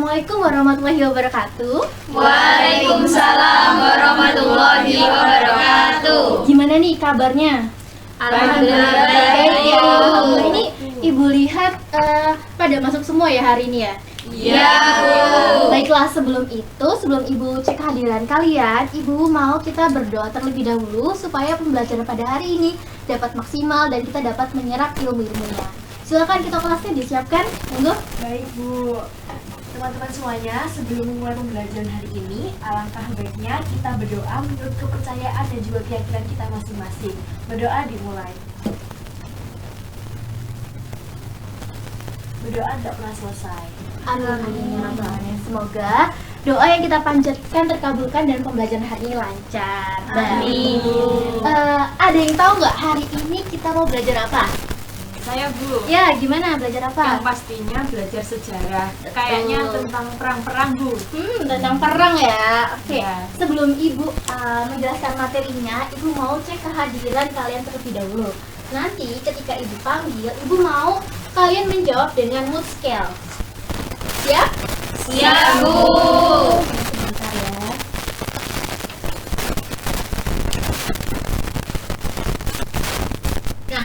Assalamualaikum warahmatullahi wabarakatuh. Waalaikumsalam warahmatullahi wabarakatuh. Gimana nih kabarnya? Alhamdulillah baik ya. Bu. Ini Ibu lihat pada masuk semua ya hari ini ya? Iya Bu. Baiklah, sebelum Ibu cek kehadiran kalian, Ibu mau kita berdoa terlebih dahulu supaya pembelajaran pada hari ini dapat maksimal dan kita dapat menyerap ilmu-ilmunya. Silakan, kita kelasnya disiapkan, monggo. Baik Bu, teman-teman semuanya, sebelum memulai pembelajaran hari ini, alangkah baiknya kita berdoa menurut kepercayaan dan juga keyakinan kita masing-masing. Berdoa dimulai. Berdoa tidak pernah selesai. Amin. Semoga doa yang kita panjatkan terkabulkan dan pembelajaran hari ini lancar. Amin. Ada yang tahu nggak hari ini kita mau belajar apa? Saya Bu. Ya, gimana belajar Yang apa? pastinya belajar sejarah. Kayaknya tentang perang-perang Bu. Tentang perang ya. Oke. Ya. Sebelum Ibu menjelaskan materinya, Ibu mau cek kehadiran kalian terlebih dahulu. Nanti ketika Ibu panggil, Ibu mau kalian menjawab dengan mood scale. Siap? Siap Bu. Sebentar ya. Nah,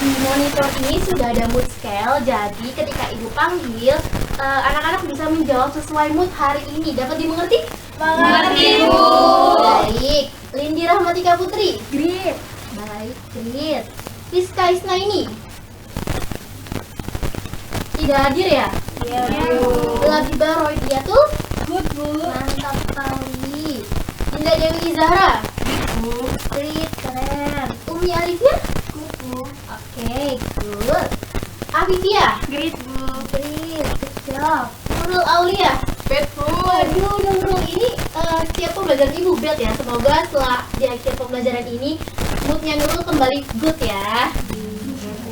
di monitor ini sudah ada mood scale. Jadi ketika Ibu panggil, anak-anak bisa menjawab sesuai mood hari ini. Dapat dimengerti? Mengerti Bu. Baik. Lindi Rahmatika Putri. Great. Baik, great. Rizka Isnaini. Tidak hadir ya? Iya Labiba Roydiatul. Good Bu. Mantap sekali. Dinda Dewi Zahra. Bu. Great, keren. Umi Alifia. Good Bu. Oke, good. Afifia. Great Bu. Great, good job. Nurul Aulia. Bet Bu. Waduh, Nurul ini setiap pembelajaran Ibu bed ya. Semoga setelah di akhir pembelajaran ini moodnya Nurul kembali good ya.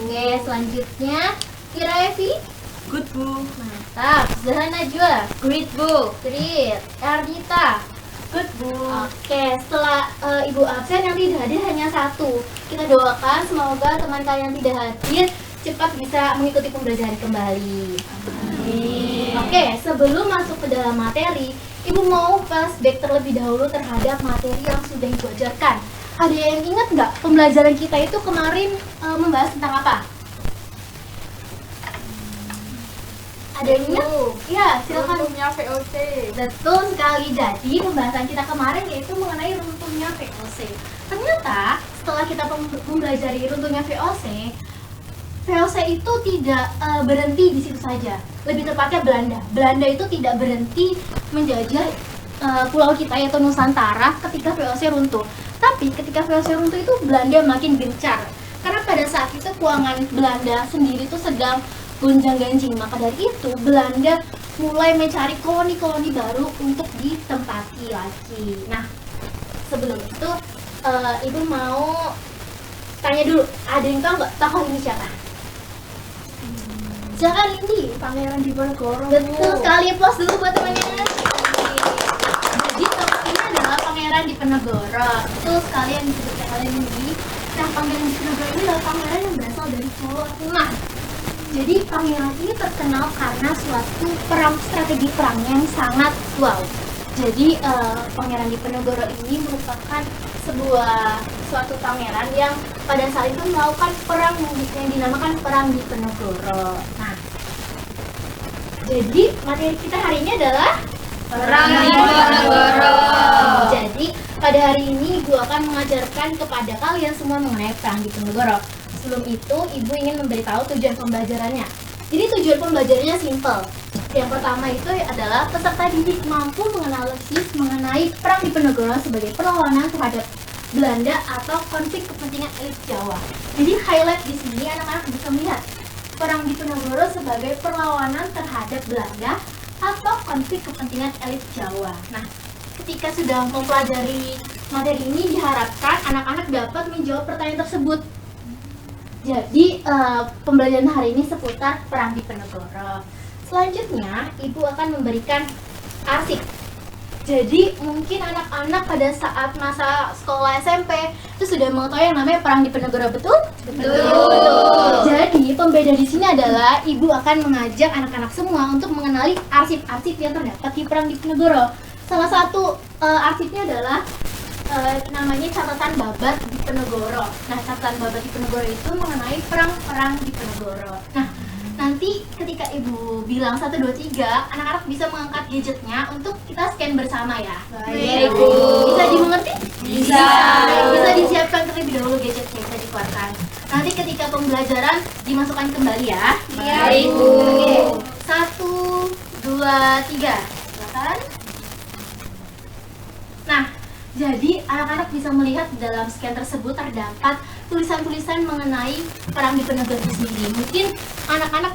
Oke, selanjutnya Kira Evi. Good Bu. Mantap. Zahra Najwa. Great Bu. Great. Ardita. Good Bu. Oke, setelah Ibu absen yang tidak hadir hanya satu. Kita doakan semoga teman kalian yang tidak hadir cepat bisa mengikuti pembelajaran kembali. Oke, sebelum masuk ke dalam materi, Ibu mau flashback terlebih dahulu terhadap materi yang sudah Ibu ajarkan. Ada yang ingat nggak pembelajaran kita itu kemarin membahas tentang apa? Ada yang ingat? Ya, silakan. Runtuhnya VOC. Betul sekali. Jadi pembahasan kita kemarin yaitu mengenai runtuhnya VOC. Ternyata setelah kita mempelajari runtuhnya VOC, VOC itu tidak berhenti di situ saja. Lebih tepatnya Belanda. Belanda itu tidak berhenti menjajah pulau kita yaitu Nusantara ketika VOC runtuh. Tapi ketika VOC runtuh itu Belanda makin gencar. Karena pada saat itu keuangan Belanda sendiri itu sedang gonjang-ganjing. Maka dari itu Belanda mulai mencari koloni-koloni baru untuk ditempati lagi. Nah, sebelum itu Ibu mau tanya dulu, ada yang tahu nggak tokoh ini siapa? Silakan Lindi. Pangeran Diponegoro. Betul sekali, plus dulu buat temannya. Jadi tokoh ini adalah Pangeran Diponegoro. Betul sekali yang disebutkan oleh Lindi. Nah, Pangeran Diponegoro ini adalah pangeran yang berasal dari Pulau Tengah. Jadi pangeran ini terkenal karena suatu strategi perang yang sangat wow. Jadi Pangeran Diponegoro ini merupakan suatu pangeran yang pada saat itu melakukan perang yang dinamakan Perang Diponegoro. Nah, jadi materi kita hari ini adalah Perang Diponegoro. Jadi pada hari ini Ibu akan mengajarkan kepada kalian semua mengenai Perang Diponegoro. Sebelum itu, Ibu ingin memberitahu tujuan pembelajarannya. Jadi tujuan pembelajarannya simpel. Yang pertama itu adalah peserta didik mampu menganalisis mengenai Perang Diponegoro sebagai perlawanan terhadap Belanda atau konflik kepentingan elit Jawa. Jadi highlight di sini anak-anak bisa melihat Perang Diponegoro sebagai perlawanan terhadap Belanda atau konflik kepentingan elit Jawa. Nah, ketika sudah mempelajari materi ini diharapkan anak-anak dapat menjawab pertanyaan tersebut. Jadi pembelajaran hari ini seputar Perang Diponegoro. Selanjutnya, Ibu akan memberikan arsip. Jadi mungkin anak-anak pada saat masa sekolah SMP itu sudah mengetahui yang namanya Perang Diponegoro, betul? Betul. Jadi pembeda di sini adalah ibu akan mengajak anak-anak semua untuk mengenali arsip-arsip yang terdapat di Perang Diponegoro. Salah satu arsipnya adalah namanya catatan Babat Diponegoro. Nah, catatan Babat Diponegoro itu mengenai perang-perang Diponegoro. Nah, nanti ketika ibu bilang 1, 2, 3, anak-anak bisa mengangkat gadgetnya untuk kita scan bersama ya. Baik. Bisa dimengerti? Bisa. Bisa disiapkan terlebih dahulu gadgetnya, bisa dikeluarkan. Nanti ketika pembelajaran dimasukkan kembali ya. Baik, Bu. Oke, 1, 2, 3. Silakan. Nah, jadi anak-anak bisa melihat di dalam scan tersebut terdapat tulisan-tulisan mengenai Perang Diponegoro itu sendiri. Mungkin anak-anak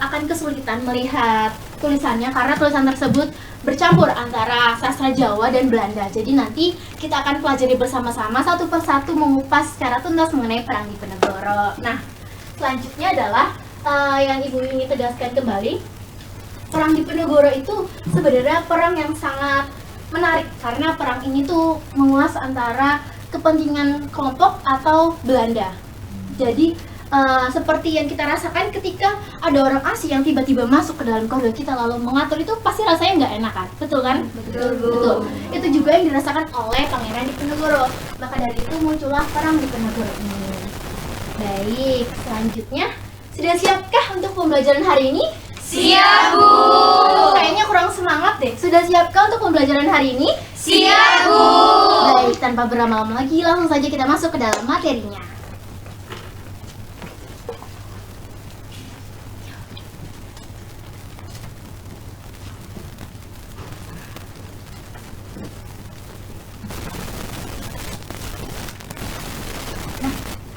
akan kesulitan melihat tulisannya karena tulisan tersebut bercampur antara sastra Jawa dan Belanda. Jadi nanti kita akan pelajari bersama-sama satu persatu mengupas secara tuntas mengenai Perang Diponegoro. Nah, selanjutnya adalah yang ibu ingin tegaskan kembali. Perang Diponegoro itu sebenarnya perang yang sangat menarik karena perang ini tuh mengulas antara kepentingan kelompok atau Belanda. Jadi seperti yang kita rasakan ketika ada orang asing yang tiba-tiba masuk ke dalam koridor kita lalu mengatur, itu pasti rasanya nggak enak kan? Betul kan? Betul. Itu juga yang dirasakan oleh Pangeran Diponegoro. Maka dari itu muncullah Perang Diponegoro ini. Baik, selanjutnya sudah siapkah untuk pembelajaran hari ini? Siap, Bu. Kayaknya kurang semangat deh. Sudah siapkah untuk pembelajaran hari ini? Siap, Bu. Baik, tanpa berlama-lama lagi, langsung saja kita masuk ke dalam materinya.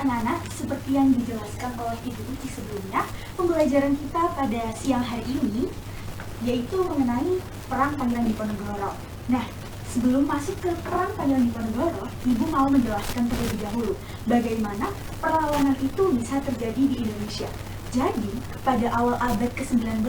Anak-anak, seperti yang dijelaskan oleh Ibu Uci sebelumnya, pembelajaran kita pada siang hari ini yaitu mengenai Perang Pangeran Diponegoro. Nah, sebelum masuk ke Perang Pangeran Diponegoro, Ibu mau menjelaskan terlebih dahulu bagaimana perlawanan itu bisa terjadi di Indonesia. Jadi, pada awal abad ke-19,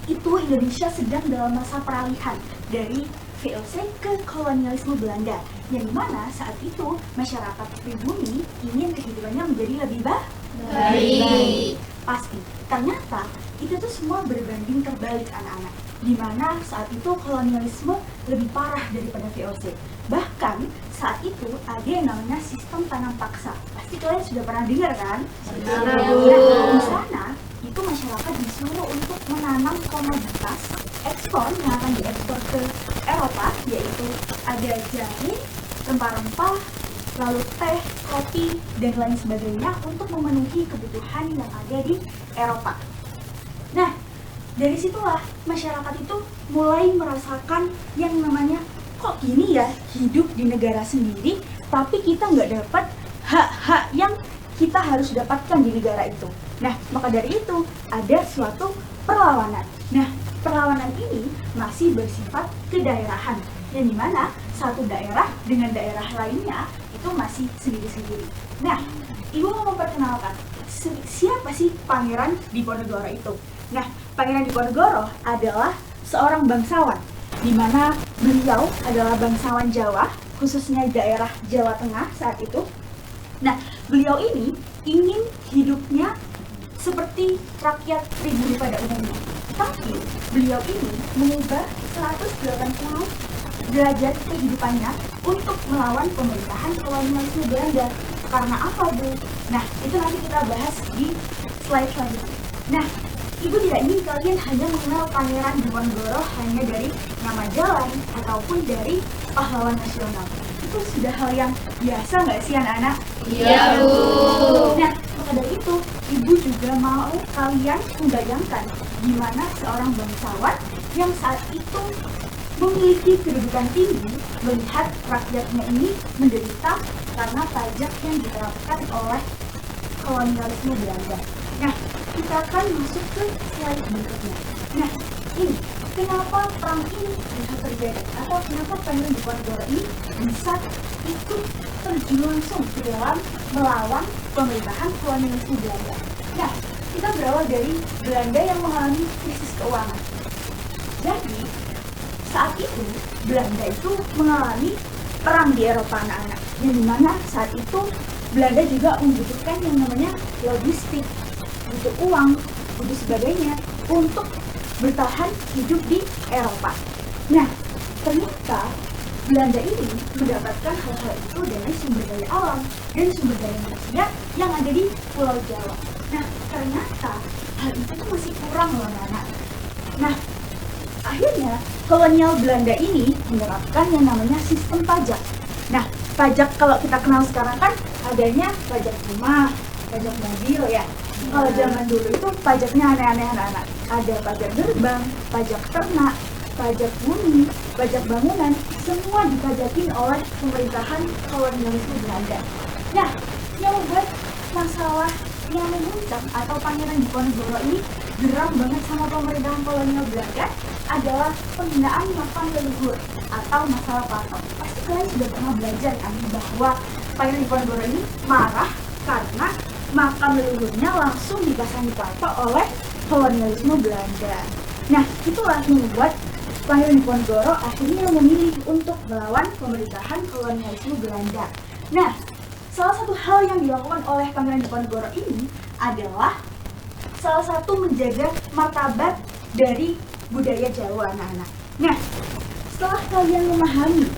itu Indonesia sedang dalam masa peralihan dari VOC ke kolonialisme Belanda, yang dimana saat itu masyarakat pribumi ingin kehidupannya menjadi lebih baik. Pasti, ternyata itu tuh semua berbanding terbalik anak-anak, dimana saat itu kolonialisme lebih parah daripada VOC. Bahkan saat itu ada yang namanya sistem tanam paksa. Pasti kalian sudah pernah dengar kan? Nah, di sana itu masyarakat disuruh untuk menanam komoditas ekspor yang akan diekspor ke Eropa, yaitu ada jahe, rempah-rempah, lalu teh, kopi, dan lain sebagainya untuk memenuhi kebutuhan yang ada di Eropa. Nah, dari situlah masyarakat itu mulai merasakan yang namanya, kok gini ya, hidup di negara sendiri, tapi kita nggak dapat hak-hak yang kita harus dapatkan di negara itu. Nah, maka dari itu ada suatu perlawanan. Nah, perlawanan ini masih bersifat kedaerahan, yang dimana satu daerah dengan daerah lainnya itu masih sendiri-sendiri. Nah, Ibu mau memperkenalkan siapa sih Pangeran Diponegoro itu? Nah, Pangeran Diponegoro adalah seorang bangsawan, di mana beliau adalah bangsawan Jawa, khususnya daerah Jawa Tengah saat itu. Nah, beliau ini ingin hidupnya seperti rakyat pribumi pada umumnya. Tapi beliau ini mengubah 180 derajat kehidupannya untuk melawan pemerintahan kolonialisme Belanda. Karena apa, Bu? Nah, itu nanti kita bahas di slide selanjutnya. Nah, Ibu tidak ingin kalian hanya mengenal Pangeran Diponegoro hanya dari nama jalan ataupun dari pahlawan nasional. Itu sudah hal yang biasa nggak sih anak-anak? Iya, Bu. Nah, maka dari itu, Ibu juga mau kalian membayangkan gimana seorang bangsawan yang saat itu memiliki kedudukan tinggi melihat rakyatnya ini menderita karena pajak yang diterapkan oleh kolonialisme Belanda. Nah, kita akan masuk ke slide berikutnya. Nah, ini kenapa perang ini bisa terjadi atau kenapa Pangeran Diponegoro ini bisa ikut terjun langsung ke dalam melawan pemerintahan kolonialisme Belanda. Nah, kita berawal dari Belanda yang mengalami krisis keuangan. Jadi, saat itu Belanda itu mengalami perang di Eropa anak-anak, yang dimana saat itu Belanda juga membutuhkan yang namanya logistik, butuh uang, butuh sebagainya untuk bertahan hidup di Eropa. Nah, ternyata Belanda ini mendapatkan hal-hal itu dari sumber daya alam dan sumber daya manusia yang ada di Pulau Jawa. Nah, ternyata hal itu tuh masih kurang loh anak-anak. Nah, akhirnya kolonial Belanda ini menerapkan yang namanya sistem pajak. Nah, pajak kalau kita kenal sekarang kan adanya pajak rumah, pajak mobil ya. Kalau zaman dulu itu pajaknya aneh-aneh anak-anak. Ada pajak gerbang, pajak ternak, pajak bumi, pajak bangunan, semua dipajakin oleh pemerintahan kolonialisme Belanda. Nah, yang membuat masalah yang memuncak atau Pangeran Diponegoro ini geram banget sama pemerintahan kolonial Belanda adalah penghinaan makam leluhur atau masalah patok. Pasti kalian sudah pernah belajar kan bahwa Pangeran Diponegoro ini marah karena makam leluhurnya langsung dipasangi patok oleh kolonialisme Belanda. Nah, itulah yang membuat Pangeran Diponegoro akhirnya memilih untuk melawan pemerintahan kolonialisme Belanda. Nah, salah satu hal yang dilakukan oleh Pangeran Diponegoro ini adalah salah satu menjaga martabat dari budaya Jawa anak-anak. Nah, setelah kalian memahami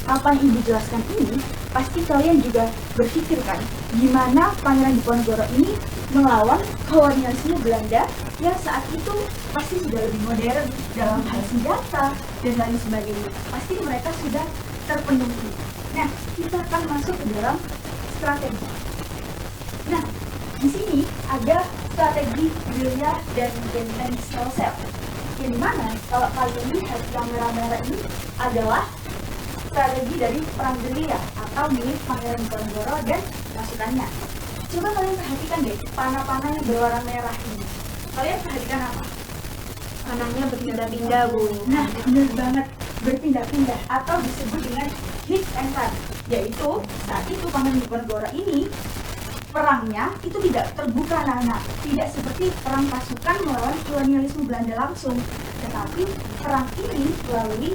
apa yang Ibu jelaskan ini, pasti kalian juga berpikir kan, gimana Pangeran Diponegoro ini melawan kolonialisme Belanda yang saat itu pasti sudah lebih modern dalam hal senjata dan lain sebagainya. Pasti mereka sudah terpenuhi. Nah, kita akan masuk ke dalam strategi. Nah, di sini ada strategi gerilya dan benteng sel-sel. Yang dimana kalau kalian lihat yang merah-merah ini adalah strategi dari perang gerilya atau milik Pangeran Diponegoro dan pasukannya. Coba kalian perhatikan deh panah-panah yang berwarna merah ini. Kalian perhatikan apa? Panahnya berpindah-pindah, Bu. Nah, benar banget, berpindah-pindah atau disebut dengan hit and run. Yaitu saat itu Pangeran Diponegoro ini perangnya itu tidak terbuka anak-anak, tidak seperti perang pasukan melawan kolonialisme Belanda langsung, tetapi perang ini melalui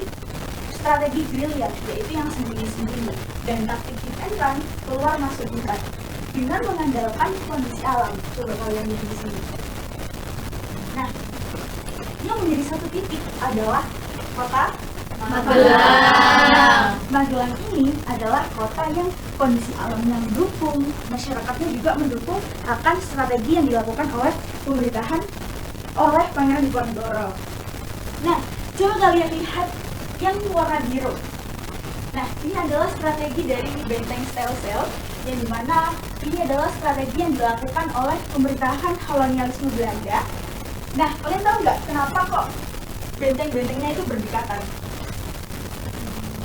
strategi gerilya, yaitu yang sembunyi-sembunyi, dan taktik hit and run keluar masuk hutan dengan mengandalkan kondisi alam. Coba kalian lihat di sini. Nah, yang menjadi satu titik adalah kota Magelang. Magelang ini adalah kota yang kondisi alamnya mendukung, masyarakatnya juga mendukung akan strategi yang dilakukan oleh pemerintahan oleh Pangeran Diponegoro. Nah, coba kalian lihat yang warna biru. Nah, ini adalah strategi dari benteng sel-sel, yang dimana ini adalah strategi yang dilakukan oleh pemerintahan kolonialisme Belanda. Nah, kalian tahu nggak kenapa kok benteng-bentengnya itu berdekatan?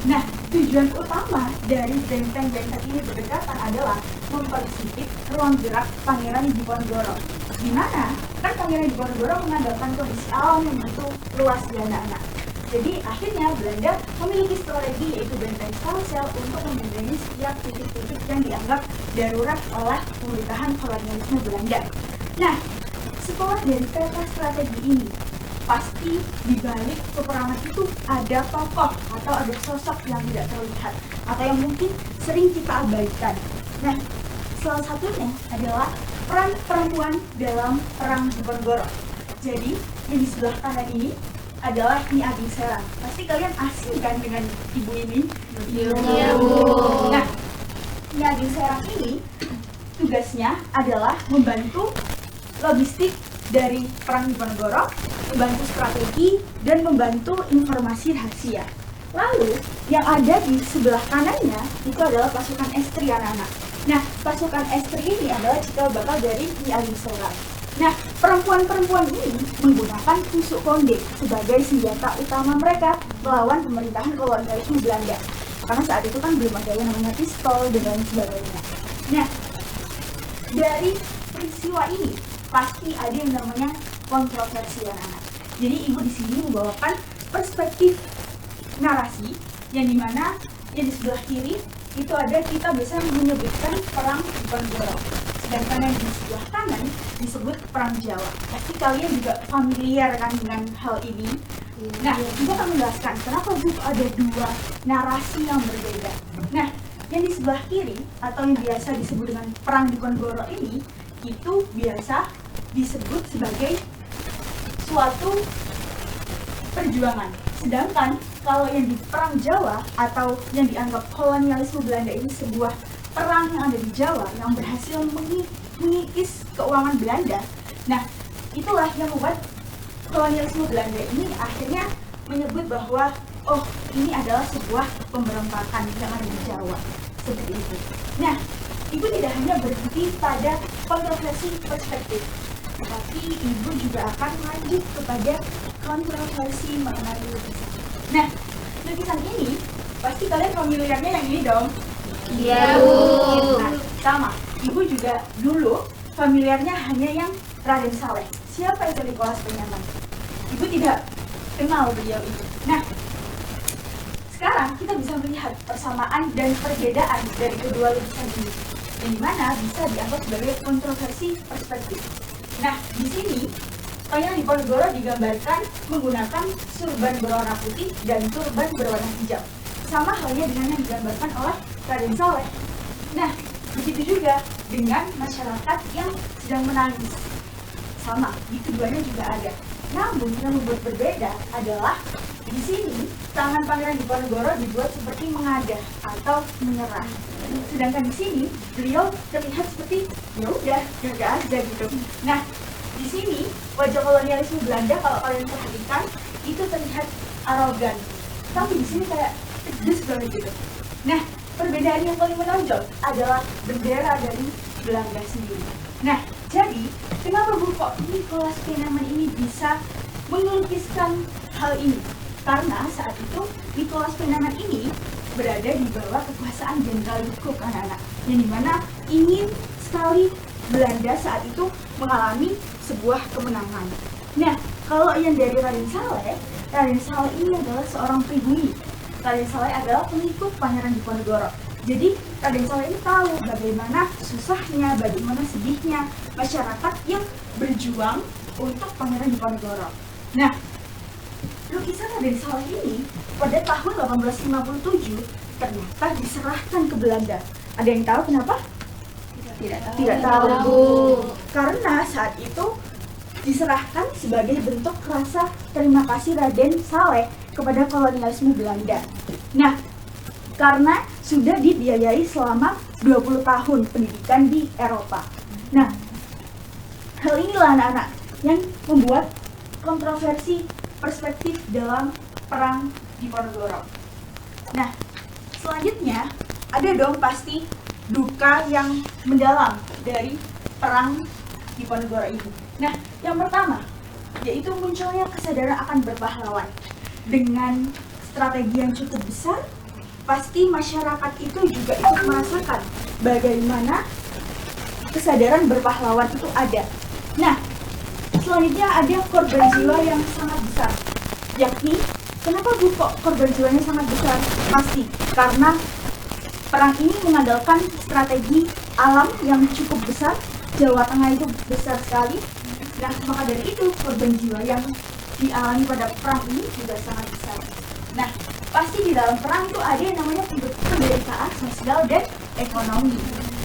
Nah, tujuan utama dari benteng-benteng ini berdekatan adalah mempersempit ruang gerak Pangeran Diponegoro. Di mana kan Pangeran Diponegoro mengandalkan kondisi alam yang begitu luas di anak-anak. Jadi akhirnya Belanda memiliki strategi yaitu benteng sel-sel untuk membentengi setiap titik-titik yang dianggap darurat oleh pemerintahan kolonialisme Belanda. Nah, setelah dari peta strategi ini, pasti di balik peperangan itu ada tokoh atau ada sosok yang tidak terlihat atau yang mungkin sering kita abaikan. Nah, salah satunya adalah peran perempuan dalam perang Diponegoro. Jadi, yang di sebelah kanan ini adalah Nyi Ageng Serang. Pasti kalian asing kan dengan ibu ini? Iya, Bu. Nah, Nyi Ageng Serang ini tugasnya adalah membantu logistik dari perang Diponegoro, membantu strategi, dan membantu informasi rahasia. Lalu, yang ada di sebelah kanannya itu adalah pasukan estri anak-anak. Nah, pasukan estri ini adalah cikal bakal dari Nyi Ageng Serang. Nah, perempuan-perempuan ini menggunakan tusuk konde sebagai senjata utama mereka melawan pemerintahan kolonialisme Belanda. Karena saat itu kan belum ada yang namanya pistol dan lain sebagainya. Nah, dari peristiwa ini pasti ada yang namanya kontroversi anak-anak. Jadi ibu di sini membawakan perspektif narasi yang dimana yang di sebelah kiri itu ada kita biasa menyebutkan perang Diponegoro. Sedangkan yang di sebelah kanan disebut perang Jawa. Pasti kalian juga familiar kan dengan hal ini. Nah, Ibu akan menjelaskan kenapa Bu ada dua narasi yang berbeda. Nah, yang di sebelah kiri atau yang biasa disebut dengan perang Diponegoro ini itu biasa disebut sebagai suatu perjuangan. Sedangkan kalau yang di perang Jawa atau yang dianggap kolonialisme Belanda ini sebuah perang yang ada di Jawa yang berhasil mengikis keuangan Belanda. Nah, itulah yang membuat kolonialisme Belanda ini akhirnya menyebut bahwa oh, ini adalah sebuah pemberontakan yang ada di Jawa. Seperti itu. Nah, Ibu tidak hanya berhenti pada kontroversi perspektif, tetapi Ibu juga akan lanjut kepada kontroversi mengenai lukisan. Nah, lukisan ini pasti kalian familiarnya yang ini dong. Iya, Bu. Nah, sama. Ibu juga dulu familiarnya hanya yang Raden Saleh. Siapa itu Nicholas Penyaman? Ibu tidak kenal beliau itu. Nah, sekarang kita bisa melihat persamaan dan perbedaan dari kedua lukisan ini, yang dimana bisa dianggap sebagai kontroversi perspektif. Nah, di sini Pangeran Diponegoro digambarkan menggunakan surban berwarna putih dan turban berwarna hijau. Sama halnya dengan yang digambarkan oleh Raden Saleh. Nah, begitu juga dengan masyarakat yang sedang menangis. Sama, di keduanya juga ada. Namun yang membuat berbeda adalah di sini tangan Pangeran Diponegoro dibuat seperti mengadah atau menyerah. Sedangkan di sini beliau terlihat seperti ya udah jaga aja gitu. Nah, di sini wajah kolonialisme Belanda kalau kalian perhatikan itu terlihat arogan. Tapi di sini kayak tegas banget gitu. Nah, perbedaan yang paling menonjol adalah bendera dari Belanda sendiri. Nah, jadi kenapa Bu kok Nicholas Penyaman ini bisa melukiskan hal ini? Karena saat itu Nicholas Penyaman ini berada di bawah kekuasaan Jenderal de Cock, anak-anak, yang dimana ingin sekali Belanda saat itu mengalami sebuah kemenangan. Nah, kalau yang dari Raden Saleh ini adalah seorang pribumi. Raden Saleh adalah pengikut Pangeran Diponegoro. Jadi Raden Saleh ini tahu bagaimana susahnya, bagaimana sedihnya masyarakat yang berjuang untuk Pangeran Diponegoro. Nah, lukisan Raden Saleh ini pada tahun 1857 ternyata diserahkan ke Belanda. Ada yang tahu kenapa? Tidak tahu, Bu. Karena saat itu diserahkan sebagai bentuk rasa terima kasih Raden Saleh kepada kolonialisme Belanda. Nah, karena sudah dibiayai selama 20 tahun pendidikan di Eropa. Nah, hal inilah anak-anak yang membuat kontroversi perspektif dalam perang Diponegoro. Nah, selanjutnya ada dong pasti duka yang mendalam dari perang Diponegoro ini. Nah, yang pertama yaitu munculnya kesadaran akan berpahlawan. Dengan strategi yang cukup besar, pasti masyarakat itu juga ikut merasakan bagaimana kesadaran berpahlawan itu ada. Nah, selanjutnya ada korban jiwa yang sangat besar. Yakni, kenapa Bu kok korban jiwanya sangat besar? Pasti karena perang ini mengandalkan strategi alam yang cukup besar. Jawa Tengah itu besar sekali. Nah, maka dari itu korban jiwa yang dialami pada perang ini juga sangat besar. Nah, pasti di dalam perang itu ada yang namanya penderitaan sosial dan ekonomi.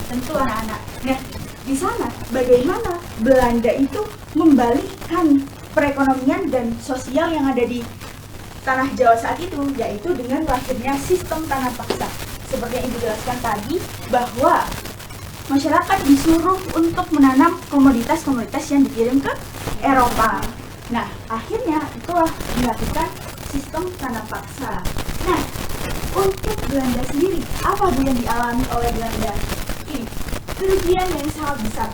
Tentu anak-anak. Nah, di sana bagaimana Belanda itu membalikkan perekonomian dan sosial yang ada di tanah Jawa saat itu, yaitu dengan lahirnya sistem tanah paksa. Seperti yang Ibu jelaskan tadi, bahwa masyarakat disuruh untuk menanam komoditas-komoditas yang dikirim ke Eropa. Nah, akhirnya itulah dilakukan sistem tanah paksa. Nah, untuk Belanda sendiri, apa Bu yang dialami oleh Belanda? Ini, kerugian yang sangat besar.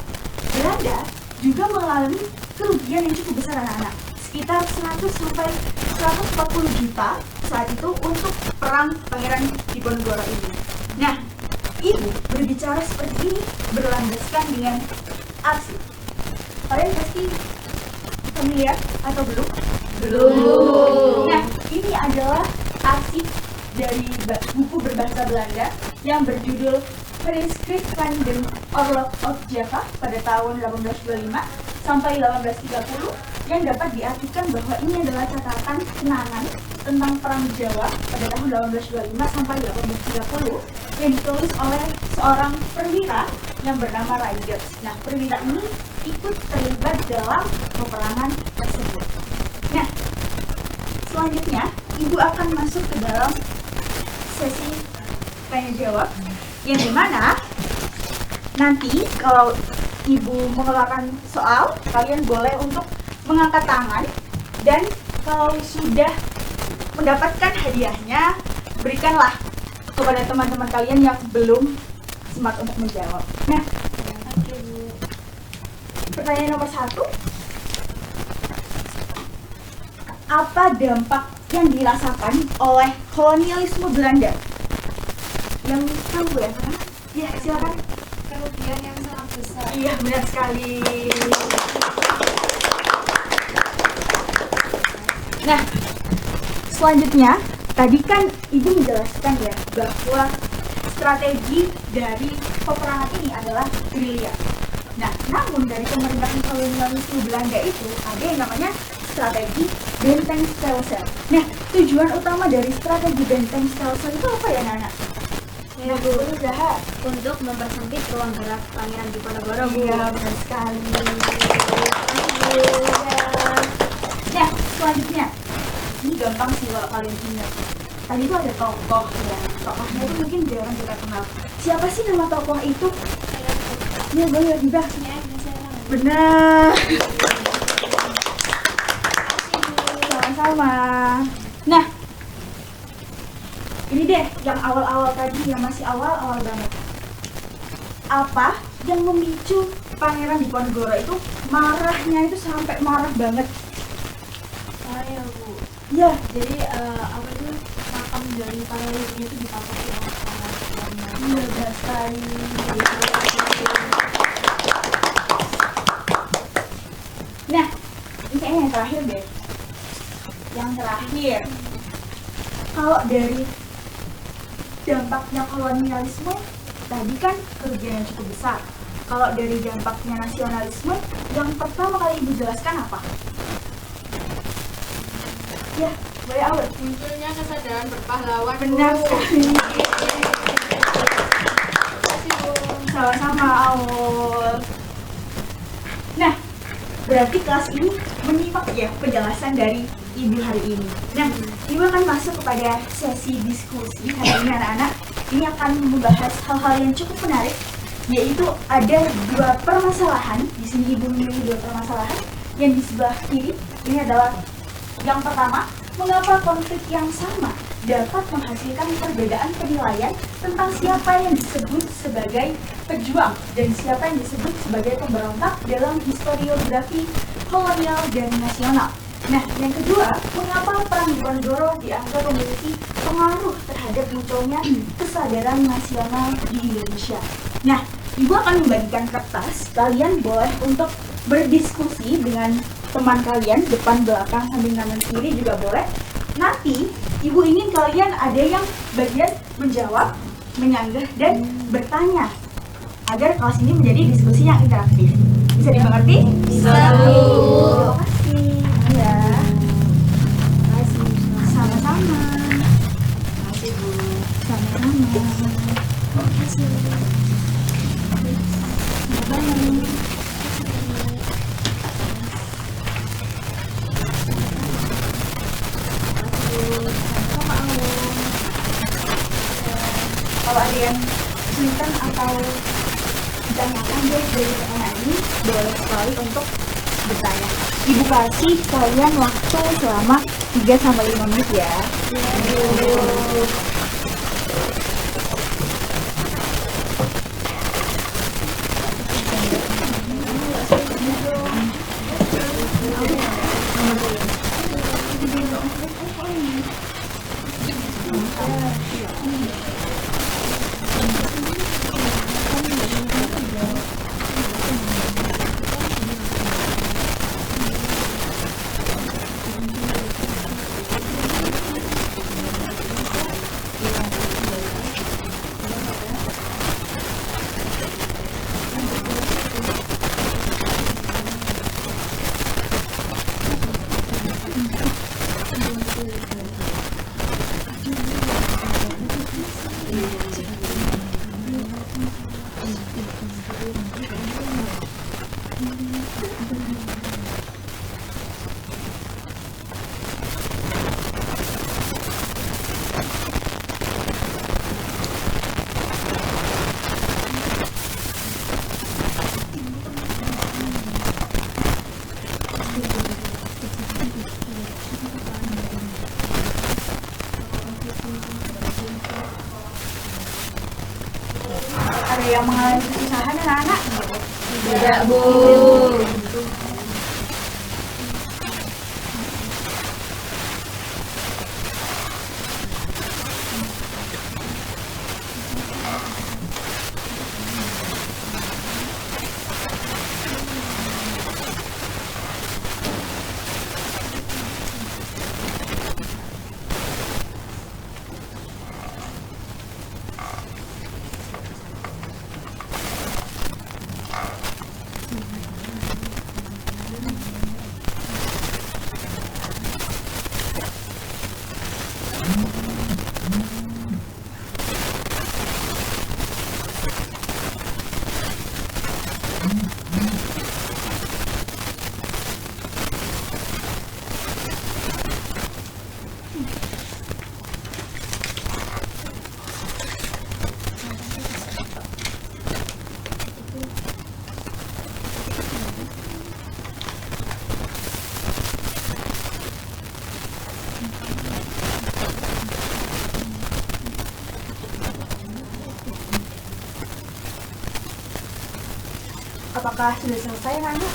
Belanda juga mengalami kerugian yang cukup besar anak-anak. Sekitar 100 sampai 140 juta saat itu untuk perang Pangeran Diponegoro ini. Nah, Ibu berbicara seperti ini berlandaskan dengan arsip. Kalian pasti familiar atau belum? Belum. Nah, ini adalah arsip dari buku berbahasa Belanda yang berjudul Verschrift van den Oorlog of Java pada tahun 1825 sampai 1830 yang dapat diartikan bahwa ini adalah catatan kenangan tentang Perang Jawa pada tahun 1825 sampai 1830 yang ditulis oleh seorang perwira yang bernama Riders. Nah, perwira ini ikut terlibat dalam peperangan tersebut. Nah, selanjutnya Ibu akan masuk ke dalam sesi tanya jawab yang dimana nanti kalau Ibu mengeluarkan soal, kalian boleh untuk mengangkat tangan, dan kalau sudah mendapatkan hadiahnya, berikanlah kepada teman-teman kalian yang belum sempat untuk menjawab. Nah, pertanyaan nomor 1, apa dampak yang dirasakan oleh kolonialisme Belanda? Yang tahu boleh apa? Ya, silakan. Kerugian yang sangat besar. Iya, benar sekali. Nah, selanjutnya, tadi kan Ibu menjelaskan ya bahwa strategi dari peperangan ini adalah gerilya. Nah, namun dari pemerintahan kolonialisme Belanda itu ada yang namanya strategi benteng stelsel. Nah, tujuan utama dari strategi benteng stelsel itu apa ya, Nana? Ya, Bu, berusaha untuk mempersempit ruang gerak Pangeran Diponegoro, Bu. Iya, benar sekali. Nah, selanjutnya, ini gampang sih kalau kalian ingat. Tadi itu ada tokoh ya, tokohnya itu mungkin jarang kita kenal. Siapa sih nama tokoh itu? Ya, boleh Bibah. Benar. Sama-sama. Nah, ini deh yang awal-awal tadi, yang masih awal-awal banget. Apa yang memicu Pangeran Diponegoro itu marahnya itu sampai marah banget? Ya, Bu. Ya, Jadi apa itu makam dari pangeran itu ditakuti oleh pangeran. iya benar sekali. Nah, ini kayaknya yang terakhir deh. Yang terakhir, kalau dari dampaknya kolonialisme, tadi kan kerugian yang cukup besar. Kalau dari dampaknya nasionalisme, yang pertama kali Ibu jelaskan apa? Ya, boleh awal. Munculnya kesadaran berpahlawan. Benar Bu. sekali. Terima kasih, Bu. Sama-sama, Aul. Nah, berarti kelas ini menyimak ya penjelasan dari Ibu hari ini. Nah, Ibu akan masuk kepada sesi diskusi hari ini, anak-anak. Ini akan membahas hal-hal yang cukup menarik, yaitu ada 2 permasalahan. Di sini Ibu memilih 2 permasalahan. Yang di sebelah kiri ini adalah yang pertama, mengapa konflik yang sama dapat menghasilkan perbedaan penilaian tentang siapa yang disebut sebagai pejuang dan siapa yang disebut sebagai pemberontak dalam historiografi kolonial dan nasional. Nah, yang kedua, mengapa Perang Diponegoro dianggap memiliki pengaruh terhadap munculnya kesadaran nasional di Indonesia. Nah, Ibu akan membagikan kertas, kalian boleh untuk berdiskusi dengan teman kalian, depan, belakang, samping, kanan, kiri juga boleh. Nanti, Ibu ingin kalian ada yang bagian menjawab, menyanggah, dan bertanya agar kelas ini menjadi diskusi yang interaktif. Bisa dimengerti? Bisa, Bu. Terima kasih. Ya. Sama-sama. Terima kasih, Bu. Sama-sama. Bye. Kalau ada yang kesulitan atau ditanyakan deh dari pertanyaan ini, boleh sekali untuk bertanya. Ibu kasih kalian waktu selama 3-5 menit ya. yang mengalami kesusahan anak-anak? Tidak, Bu. Apakah sudah selesai anak?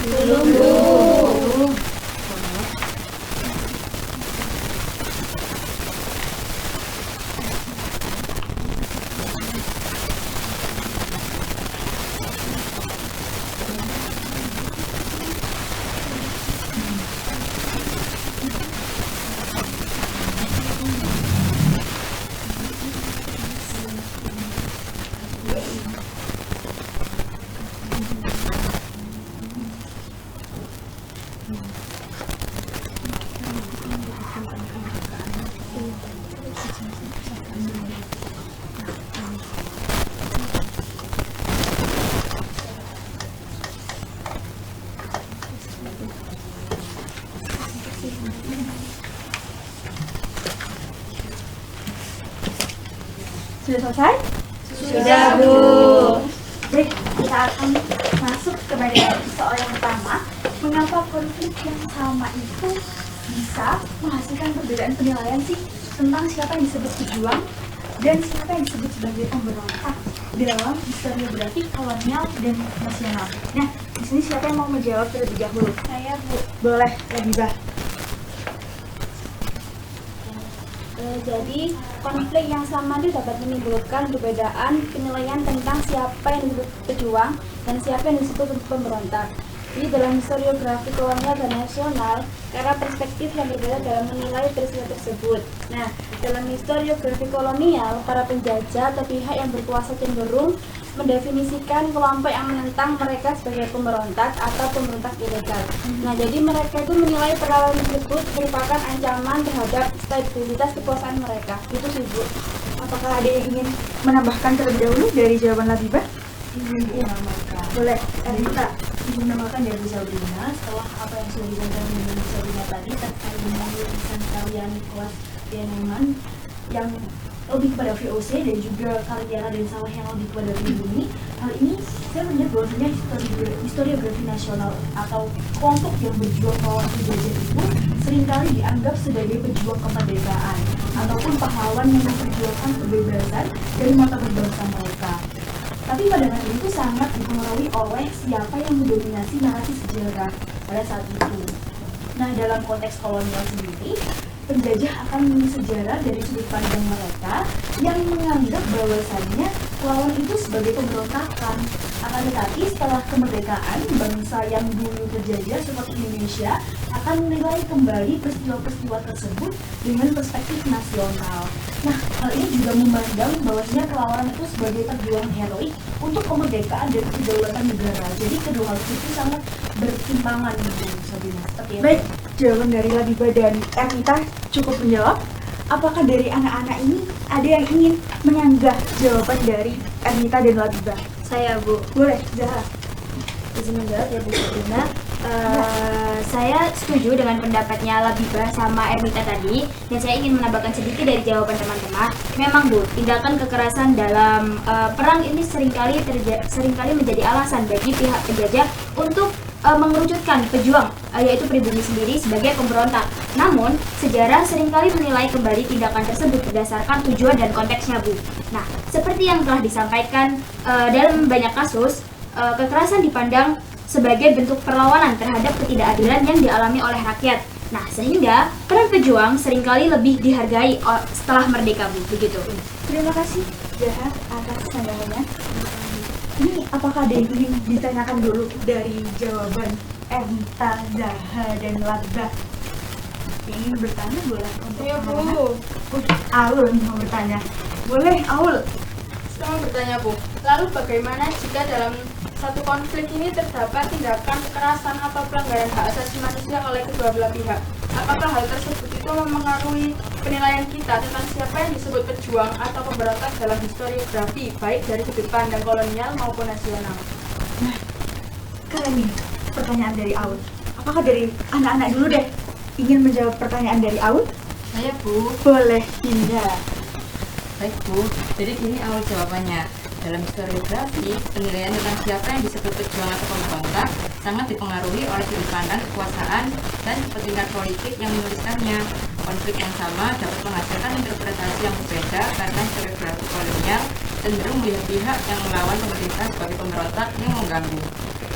Belum, Bu. Sudah selesai? Sudah, Bu. Baik, kita akan masuk kepada soal yang pertama. Mengapa konflik yang sama itu bisa menghasilkan perbedaan penilaian sih tentang siapa yang disebut pejuang dan siapa yang disebut sebagai pemberontak dalam historiografi kolonial dan nasional. Nah, di sini siapa yang mau menjawab terlebih dahulu? Saya, Bu. Boleh, Labibah. Jadi konflik yang sama itu dapat menimbulkan perbedaan penilaian tentang siapa yang disebut pejuang dan siapa yang disebut pemberontak. Jadi dalam historiografi kolonial dan nasional, karena perspektif yang berbeda dalam menilai peristiwa tersebut. Nah, dalam historiografi kolonial, para penjajah atau pihak yang berkuasa cenderung mendefinisikan kelompok yang menentang mereka sebagai pemberontak atau pemberontak ilegal. Nah, jadi mereka itu menilai perlawanan tersebut merupakan ancaman terhadap stabilitas kekuasaan mereka. Itu sih, Bu. Apakah ada yang ingin menambahkan terlebih dahulu dari jawaban Labibah? Ingin menambahkan. Boleh, Arita. Ingin menambahkan dari Sabrina setelah apa yang sudah disampaikan dengan Sabrina tadi terkait dengan lukisan karya Nicholas Denneman yang lebih kepada VOC dan juga karya Raden Saleh yang lebih kepada pribumi. Hal ini saya melihat bahwasanya historiografi nasional atau kelompok yang berjuang melawan penjajah itu seringkali dianggap sebagai pejuang kemerdekaan ataupun pahlawan yang memperjuangkan kebebasan dari mata berbangsa mereka. Tapi pandangan itu sangat dipengaruhi oleh siapa yang mendominasi narasi sejarah pada saat itu. Nah, dalam konteks kolonial sendiri, penjajah akan menulis sejarah dari sudut pandang mereka yang menganggap bahwasannya lawan itu sebagai pemberontakan. Akan tetapi setelah kemerdekaan, bangsa yang dulu terjajah seperti Indonesia akan menilai kembali peristiwa-peristiwa tersebut dengan perspektif nasional. Nah, hal ini juga memandang bahwasanya perlawanan itu sebagai perjuangan heroik untuk kemerdekaan dan kedaulatan negara. Jadi kedua hal itu sangat bertimbangan gitu, Sabina. Seperti itu. Baik, jawaban dari Labibah dan Ernita cukup menjawab. Apakah dari anak-anak ini ada yang ingin menyanggah jawaban dari Ernita dan Labibah? Saya, Bu. Boleh, Zahra. Izin menjawab ya, Bu Sabrina. Saya setuju dengan pendapatnya Labibah sama Ernita tadi, dan saya ingin menambahkan sedikit dari jawaban teman-teman. Memang, Bu, tindakan kekerasan dalam perang ini seringkali menjadi alasan bagi pihak penjajah untuk mengerucutkan pejuang, yaitu pribumi sendiri sebagai pemberontak. Namun, sejarah seringkali menilai kembali tindakan tersebut berdasarkan tujuan dan konteksnya, Bu. Nah, seperti yang telah disampaikan dalam banyak kasus, kekerasan dipandang sebagai bentuk perlawanan terhadap ketidakadilan yang dialami oleh rakyat. Nah, sehingga peran pejuang seringkali lebih dihargai setelah merdeka, Bu. Begitu. Terima kasih, Jaha, atas pandangannya. Ini apakah ada yang ingin ditanyakan dulu dari jawaban Enta, Zaha, dan Labba? Yang ingin bertanya boleh untuk Iya, Bu. Aul nih mau bertanya. Boleh, Aul. Saya mau bertanya, Bu. Lalu bagaimana jika dalam satu konflik ini terdapat tindakan kekerasan atau pelanggaran hak asasi manusia oleh kedua belah pihak? Apakah hal tersebut itu mempengaruhi penilaian kita tentang siapa yang disebut pejuang atau pemberontak dalam historiografi, baik dari sudut pandang kolonial maupun nasional? Keren nih pertanyaan dari Aul. Apakah dari anak-anak dulu deh ingin menjawab pertanyaan dari Aul? Saya, Bu. Boleh, Dinda. Baik, Bu. Jadi gini awal jawabannya. Dalam historiografi, penilaian tentang siapa yang disebut pejuang atau pemberontak sangat dipengaruhi oleh sudut pandang kekuasaan dan petingkat politik yang menuliskannya. Konflik yang sama dapat menghasilkan interpretasi yang berbeda karena historiografi kolonial cenderung melihat pihak yang melawan pemerintah sebagai pemberontak yang mengganggu.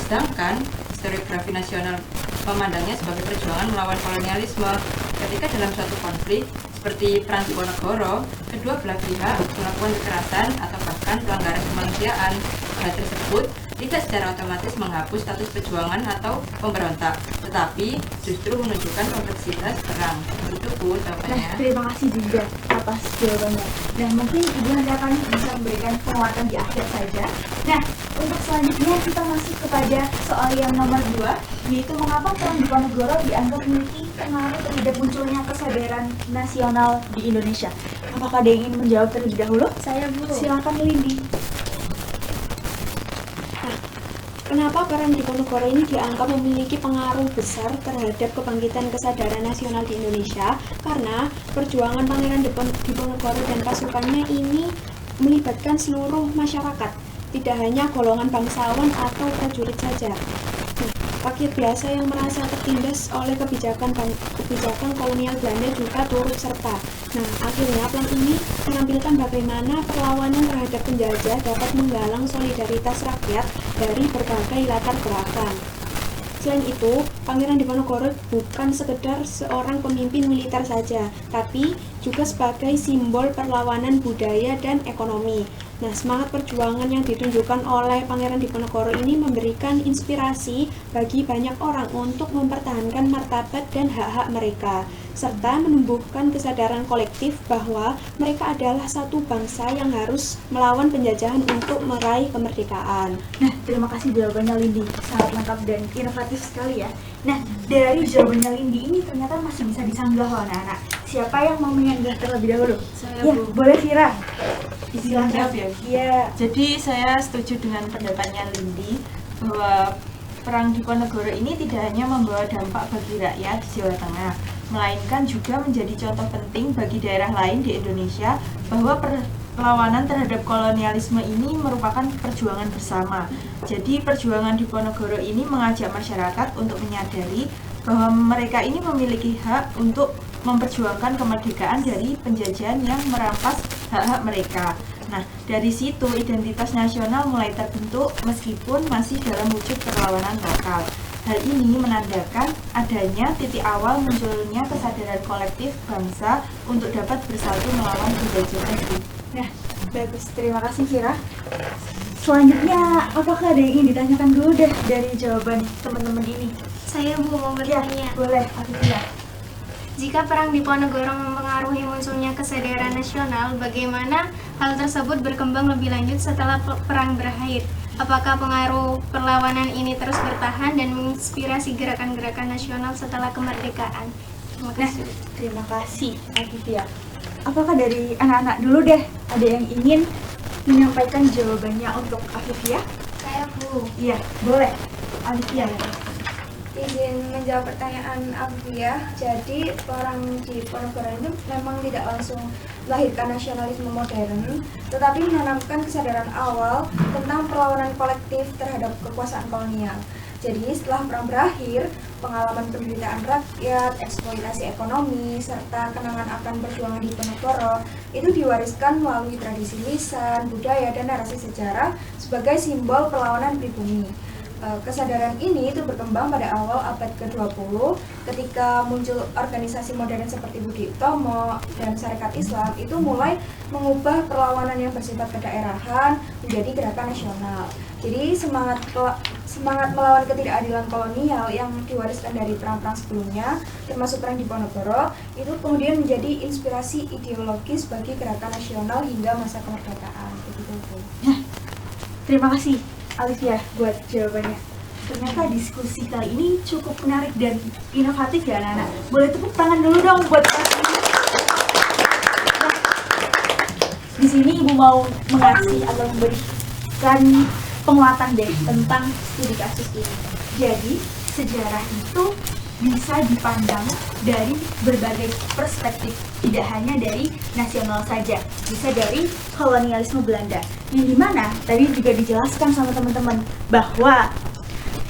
Sedangkan historiografi nasional memandangnya sebagai perjuangan melawan kolonialisme. Ketika dalam suatu konflik, seperti Perang Diponegoro, kedua belah pihak melakukan kekerasan atau bahkan pelanggaran kemanusiaan. Hal tersebut tidak secara otomatis menghapus status perjuangan atau pemberontak, tetapi justru menunjukkan kompleksitas perang. Itu, Bu, jawabannya. Terima kasih juga atas jawabannya. Nah, mungkin Ibu Handa akan bisa memberikan penguatan di akhir saja. Nah, untuk selanjutnya kita masuk kepada soal yang nomor 2, yaitu mengapa Perang Diponegoro dianggap memiliki pengaruh terhadap munculnya kesadaran nasional di Indonesia. Apakah ada yang ingin menjawab terlebih dahulu? Saya, Bu. Silakan, Lindi. Kenapa Perang Diponegoro ini dianggap memiliki pengaruh besar terhadap kebangkitan kesadaran nasional di Indonesia? Karena perjuangan Pangeran Diponegoro dan pasukannya ini melibatkan seluruh masyarakat, tidak hanya golongan bangsawan atau prajurit saja. Rakyat biasa yang merasa tertindas oleh kebijakan kolonial Belanda juga turut serta. Nah, akhirnya plan ini menampilkan bagaimana perlawanan terhadap penjajah dapat menggalang solidaritas rakyat dari berbagai latar belakang. Selain itu, Pangeran Diponegoro bukan sekedar seorang pemimpin militer saja, tapi juga sebagai simbol perlawanan budaya dan ekonomi. Nah, semangat perjuangan yang ditunjukkan oleh Pangeran Diponegoro ini memberikan inspirasi bagi banyak orang untuk mempertahankan martabat dan hak-hak mereka, serta menumbuhkan kesadaran kolektif bahwa mereka adalah satu bangsa yang harus melawan penjajahan untuk meraih kemerdekaan. Nah, terima kasih jawabannya Lindi. Sangat lengkap dan inovatif sekali ya. Nah, dari jawabannya Lindi ini ternyata masih bisa disanggah loh anak-anak. Siapa yang mau menyanggah terlebih dahulu? Saya, Ya, Bu. boleh Vira. Izin jawab ya? Iya. Jadi saya setuju dengan pendapatnya Lindi bahwa Perang Diponegoro ini tidak hanya membawa dampak bagi rakyat di Jawa Tengah, melainkan juga menjadi contoh penting bagi daerah lain di Indonesia bahwa perlawanan terhadap kolonialisme ini merupakan perjuangan bersama. Jadi perjuangan Diponegoro ini mengajak masyarakat untuk menyadari bahwa mereka ini memiliki hak untuk memperjuangkan kemerdekaan dari penjajahan yang merampas hak-hak mereka. Nah, dari situ identitas nasional mulai terbentuk meskipun masih dalam wujud perlawanan lokal. Hal ini menandakan adanya titik awal munculnya kesadaran kolektif bangsa untuk dapat bersatu melawan penjajahan itu. Nah, bagus. Terima kasih Vira. Selanjutnya, apakah ada yang ingin ditanyakan dulu deh dari jawaban teman-teman ini? Saya, Bu, mau Ya, bertanya. boleh. Afifia. Jika Perang Diponegoro mempengaruhi munculnya kesadaran nasional, bagaimana hal tersebut berkembang lebih lanjut setelah perang berakhir? Apakah pengaruh perlawanan ini terus bertahan dan menginspirasi gerakan-gerakan nasional setelah kemerdekaan? Terima kasih. Terima kasih, Afifia. Apakah dari anak-anak dulu deh ada yang ingin menyampaikan jawabannya untuk Afifia? Saya, Bu. Iya, boleh. Afifia. Izin menjawab pertanyaan Afia. Jadi Perang Diponegoro itu memang tidak langsung melahirkan nasionalisme modern, tetapi menanamkan kesadaran awal tentang perlawanan kolektif terhadap kekuasaan kolonial. Jadi setelah perang berakhir, pengalaman penderitaan rakyat, eksploitasi ekonomi, serta kenangan akan perjuangan Diponegoro itu diwariskan melalui tradisi lisan, budaya, dan narasi sejarah sebagai simbol perlawanan pribumi. Kesadaran ini itu berkembang pada awal abad ke-20 ketika muncul organisasi modern seperti Budi Utomo dan Sarekat Islam itu mulai mengubah perlawanan yang bersifat kedaerahan menjadi gerakan nasional. Jadi semangat melawan ketidakadilan kolonial yang diwariskan dari perang-perang sebelumnya, termasuk perang Diponegoro, itu kemudian menjadi inspirasi ideologis bagi gerakan nasional hingga masa kemerdekaan. Begitu, Bu. Terima kasih Alivia buat jawabannya. Ternyata diskusi kali ini cukup menarik dan inovatif ya anak-anak. Boleh tepuk tangan dulu dong buat kelas ini. Nah, di sini Ibu mau mengasih atau memberikan penguatan deh tentang studi kasus ini. Jadi, sejarah itu bisa dipandang dari berbagai perspektif, tidak hanya dari nasional saja, bisa dari kolonialisme Belanda. Yang dimana tadi juga dijelaskan sama teman-teman bahwa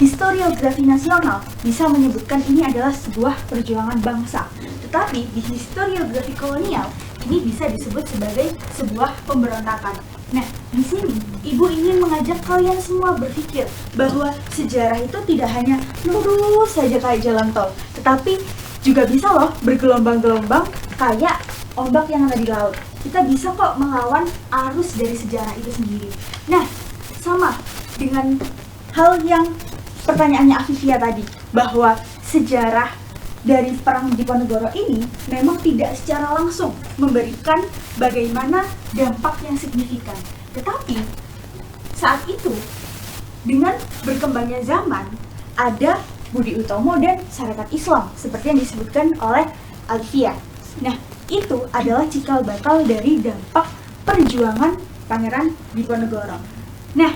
historiografi nasional bisa menyebutkan ini adalah sebuah perjuangan bangsa. Tetapi di historiografi kolonial ini bisa disebut sebagai sebuah pemberontakan. Nah, di sini Ibu ingin mengajak kalian semua berpikir bahwa sejarah itu tidak hanya lurus saja kayak jalan tol, tetapi juga bisa loh bergelombang-gelombang kayak ombak yang ada di laut. Kita bisa kok melawan arus dari sejarah itu sendiri. Nah, sama dengan hal yang pertanyaannya Afifia tadi, bahwa sejarah dari perang Diponegoro ini memang tidak secara langsung memberikan bagaimana dampak yang signifikan. Tetapi saat itu dengan berkembangnya zaman ada Budi Utomo dan Sarekat Islam seperti yang disebutkan oleh Alivia. Nah, itu adalah cikal bakal dari dampak perjuangan Pangeran Diponegoro. Nah,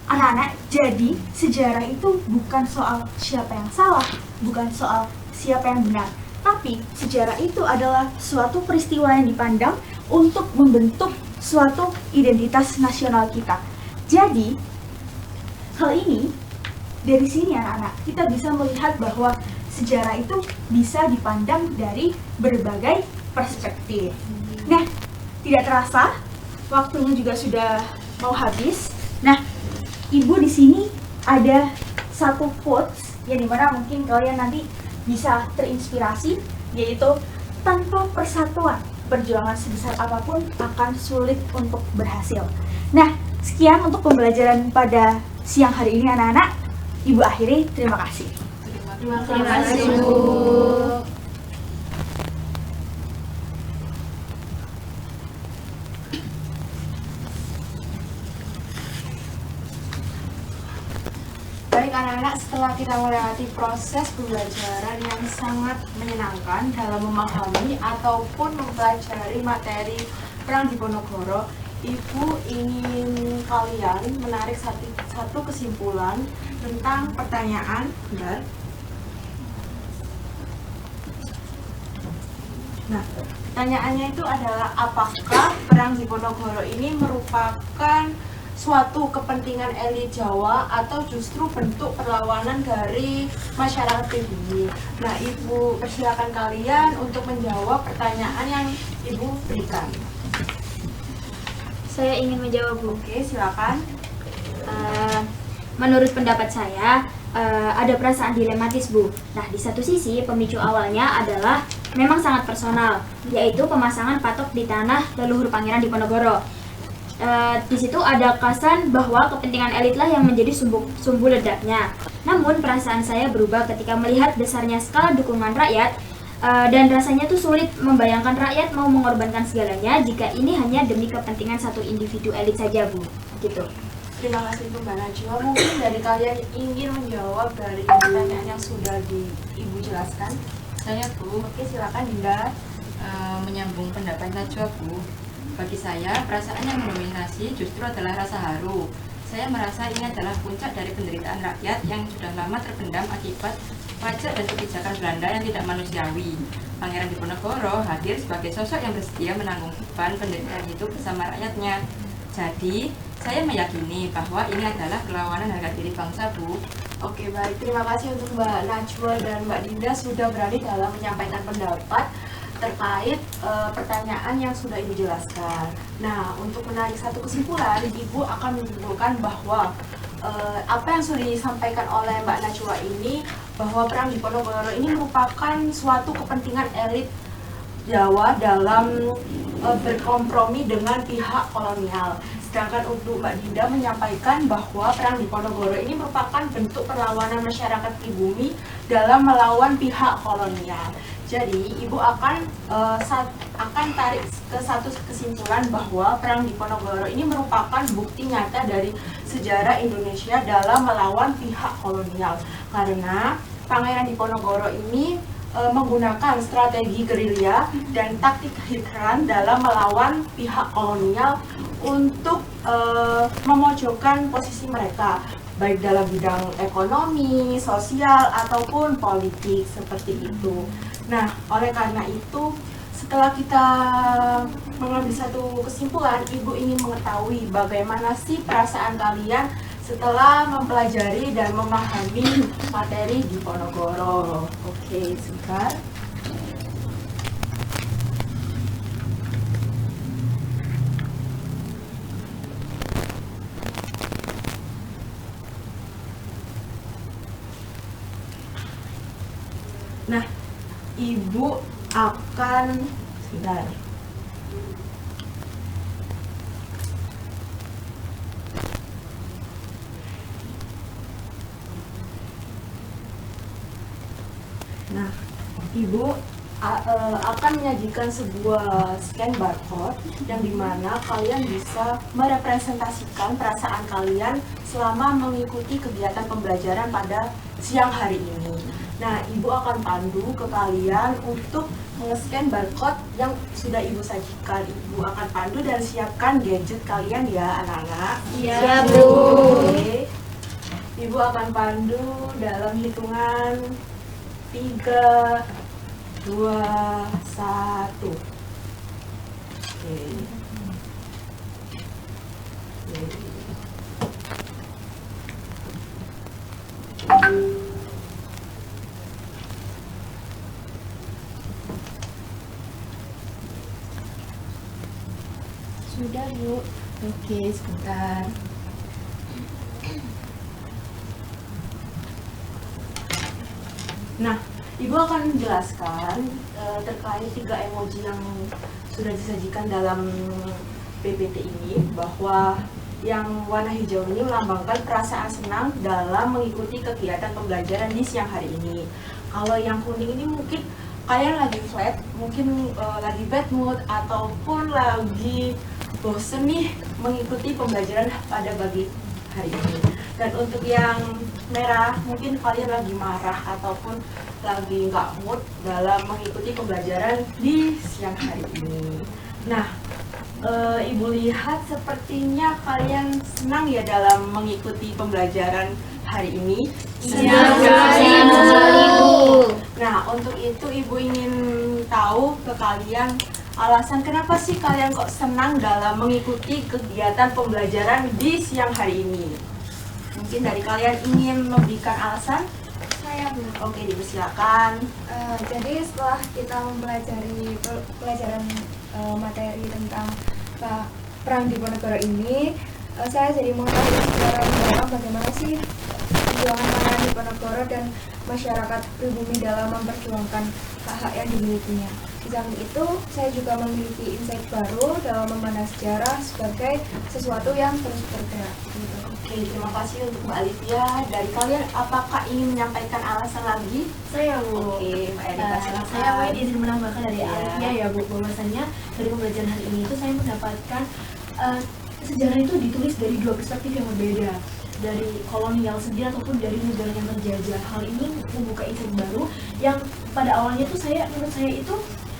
anak-anak, jadi sejarah itu bukan soal siapa yang salah, bukan soal siapa yang benar, tapi sejarah itu adalah suatu peristiwa yang dipandang untuk membentuk suatu identitas nasional kita. Jadi, hal ini dari sini anak-anak, kita bisa melihat bahwa sejarah itu bisa dipandang dari berbagai perspektif. Nah, tidak terasa waktunya juga sudah mau habis. Nah, Ibu di sini ada satu quotes yang dimana mungkin kalian nanti bisa terinspirasi, yaitu tanpa persatuan perjuangan sebesar apapun akan sulit untuk berhasil. Nah, sekian untuk pembelajaran pada siang hari ini anak-anak. Ibu akhiri, terima kasih. Terima kasih, Bu. Baik anak-anak, setelah kita melewati proses pembelajaran yang sangat menyenangkan dalam memahami ataupun mempelajari materi Perang Diponegoro, Ibu ingin kalian menarik satu kesimpulan tentang pertanyaan. Nah, pertanyaannya itu adalah apakah Perang Diponegoro ini merupakan suatu kepentingan elit Jawa atau justru bentuk perlawanan dari masyarakat pribumi. Nah, Ibu persilakan kalian untuk menjawab pertanyaan yang Ibu berikan. Saya ingin menjawab, Bu. Oke, silakan. Menurut pendapat saya, ada perasaan dilematis, Bu. Nah, di satu sisi, pemicu awalnya adalah memang sangat personal, yaitu pemasangan patok di tanah leluhur Pangeran Diponegoro. Di situ ada kesan bahwa kepentingan elitlah yang menjadi sumbu ledaknya. Namun perasaan saya berubah ketika melihat besarnya skala dukungan rakyat, dan rasanya tuh sulit membayangkan rakyat mau mengorbankan segalanya jika ini hanya demi kepentingan satu individu elit saja, Bu. Gitu. Terima kasih Bu Mbak Najwa. Mungkin dari kalian ingin menjawab dari pertanyaan yang sudah Ibu jelaskan. Saya, Bu, Oke, silakan Dinda. menyambung pendapat Najwa, Bu. Bagi saya, perasaan yang mendominasi justru adalah rasa haru. Saya merasa ini adalah puncak dari penderitaan rakyat yang sudah lama terpendam akibat pajak dan kebijakan Belanda yang tidak manusiawi. Pangeran Diponegoro hadir sebagai sosok yang bersedia menanggung beban penderitaan itu bersama rakyatnya. Jadi, Saya meyakini bahwa ini adalah perlawanan harga diri bangsa, Bu. Oke, baik. Terima kasih untuk Mbak Najwa dan Mbak Dinda sudah berani dalam menyampaikan pendapat terkait pertanyaan yang sudah Ibu jelaskan. Nah, untuk menarik satu kesimpulan, Ibu akan menyimpulkan bahwa apa yang sudah disampaikan oleh Mbak Najwa ini, bahwa Perang Diponegoro ini merupakan suatu kepentingan elit Jawa dalam berkompromi dengan pihak kolonial. Sedangkan untuk Mbak Dinda menyampaikan bahwa Perang Diponegoro ini merupakan bentuk perlawanan masyarakat pribumi dalam melawan pihak kolonial. Jadi Ibu akan tarik ke satu kesimpulan bahwa Perang Diponegoro ini merupakan bukti nyata dari sejarah Indonesia dalam melawan pihak kolonial. Karena Pangeran Diponegoro ini menggunakan strategi gerilya dan taktik hit run dalam melawan pihak kolonial untuk memojokkan posisi mereka, baik dalam bidang ekonomi, sosial, ataupun politik seperti itu. Nah, oleh karena itu, setelah kita mengambil satu kesimpulan, Ibu ingin mengetahui bagaimana sih perasaan kalian setelah mempelajari dan memahami materi Diponegoro. Oke, sebentar. Nah, Ibu akan sebentar. Nah, Ibu akan menyajikan sebuah scan barcode yang dimana kalian bisa merepresentasikan perasaan kalian selama mengikuti kegiatan pembelajaran pada siang hari ini. Nah, Ibu akan pandu ke kalian untuk nge-scan barcode yang sudah Ibu sajikan. Ibu akan pandu dan siapkan gadget kalian ya, anak-anak. Iya, Bu. Oke. Ibu akan pandu dalam hitungan 3, 2, 1. Oke. Sudah, Bu. Oke, sebentar. Nah, Ibu akan menjelaskan terkait 3 emoji yang sudah disajikan dalam PPT ini, bahwa yang warna hijau ini melambangkan perasaan senang dalam mengikuti kegiatan pembelajaran di siang hari ini. Kalau yang kuning ini mungkin kalian lagi flat, mungkin lagi bad mood, ataupun lagi bosen nih mengikuti pembelajaran pada pagi hari ini. Dan untuk yang merah, mungkin kalian lagi marah ataupun lagi nggak mood dalam mengikuti pembelajaran di siang hari ini. Nah, Ibu lihat sepertinya kalian senang ya dalam mengikuti pembelajaran hari ini. Senang sekali, Bu. Nah, untuk itu Ibu ingin tahu ke kalian alasan kenapa sih kalian kok senang dalam mengikuti kegiatan pembelajaran di siang hari ini. Mungkin dari kalian ingin memberikan alasan? Saya Bu. Oke, dipersilakan. Jadi setelah kita mempelajari pelajaran materi tentang Perang Diponegoro ini, saya jadi mengetahui secara mendalam bagaimana sih perjuangan Pangeran Diponegoro dan masyarakat pribumi dalam memperjuangkan hak-hak yang dimilikinya. Di samping itu, saya juga memiliki insight baru dalam memandang sejarah sebagai sesuatu yang terus bergerak. Gitu. Oke, terima kasih untuk Mbak Alivia. Dari kalian, apakah ingin menyampaikan alasan lagi? Saya, Bu. Oke, Mbak Erika, silakan. Saya mau izin menambahkan dari Iya. Alifia ya, Bu, bahwasanya dari pembelajaran hari ini itu saya mendapatkan sejarah itu ditulis dari 2 perspektif yang berbeda, dari kolonial sendiri ataupun dari negara yang terjajah. Hal ini membuka insight baru yang pada awalnya tuh menurut saya itu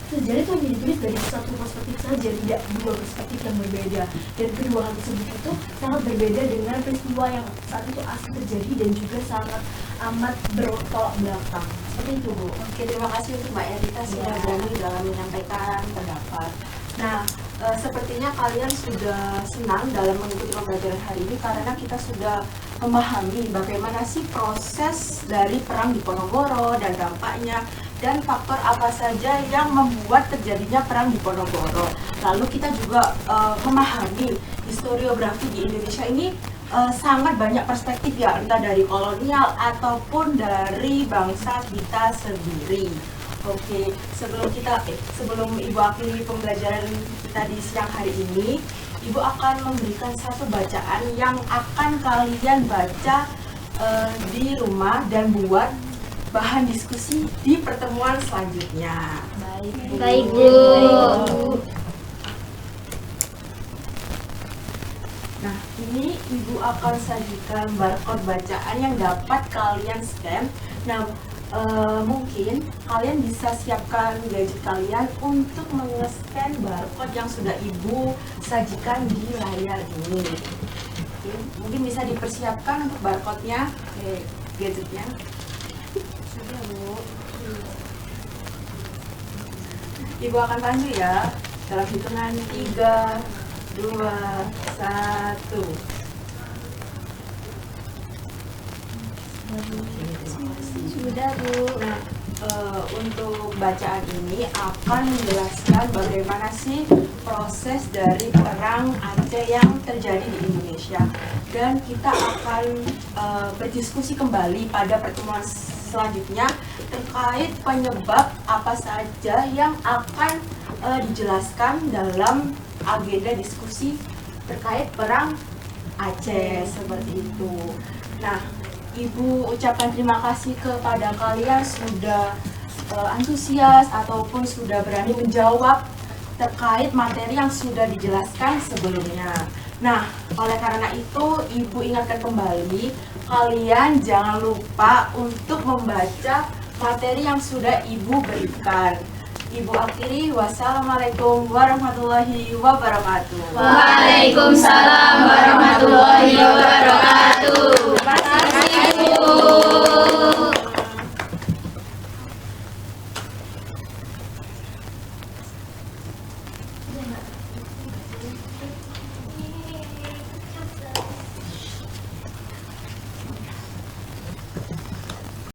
sejarah itu hanya ditulis dari satu perspektif saja, tidak 2 perspektif yang berbeda. Dan kedua hal tersebut itu sangat berbeda dengan peristiwa yang saat itu asli terjadi dan juga sangat amat bertolak belakang. Seperti itu, Bu. Oke, terima kasih untuk Mbak Erika sudah berani dalam menyampaikan pendapat. Nah, Sepertinya kalian sudah senang dalam mengikuti pembelajaran hari ini karena kita sudah memahami bagaimana sih proses dari perang Diponegoro dan dampaknya dan faktor apa saja yang membuat terjadinya perang Diponegoro. Lalu kita juga memahami historiografi di Indonesia ini sangat banyak perspektif ya, entah dari kolonial ataupun dari bangsa kita sendiri. Oke, sebelum Ibu akhiri pembelajaran kita di siang hari ini, Ibu akan memberikan satu bacaan yang akan kalian baca di rumah dan buat bahan diskusi di pertemuan selanjutnya. Baik, Bu. Nah, ini Ibu akan sajikan barcode bacaan yang dapat kalian scan. Nah, mungkin kalian bisa siapkan gadget kalian untuk meng-scan barcode yang sudah Ibu sajikan di layar ini. Oke, mungkin bisa dipersiapkan untuk barcode-nya, gadgetnya. Sudah, Bu. Ibu akan pandu ya dalam hitungan 3, 2, 1. Sudah, Bu. Nah, untuk bacaan ini akan menjelaskan bagaimana sih proses dari perang Aceh yang terjadi di Indonesia, dan kita akan berdiskusi kembali pada pertemuan selanjutnya terkait penyebab apa saja yang akan dijelaskan dalam agenda diskusi terkait perang Aceh seperti itu. Nah, Ibu ucapkan terima kasih kepada kalian sudah antusias ataupun sudah berani menjawab terkait materi yang sudah dijelaskan sebelumnya. Nah, oleh karena itu Ibu ingatkan kembali, kalian jangan lupa untuk membaca materi yang sudah Ibu berikan. Ibu akhiri, wassalamualaikum warahmatullahi wabarakatuh. Waalaikumsalam warahmatullahi wabarakatuh. Terima kasih.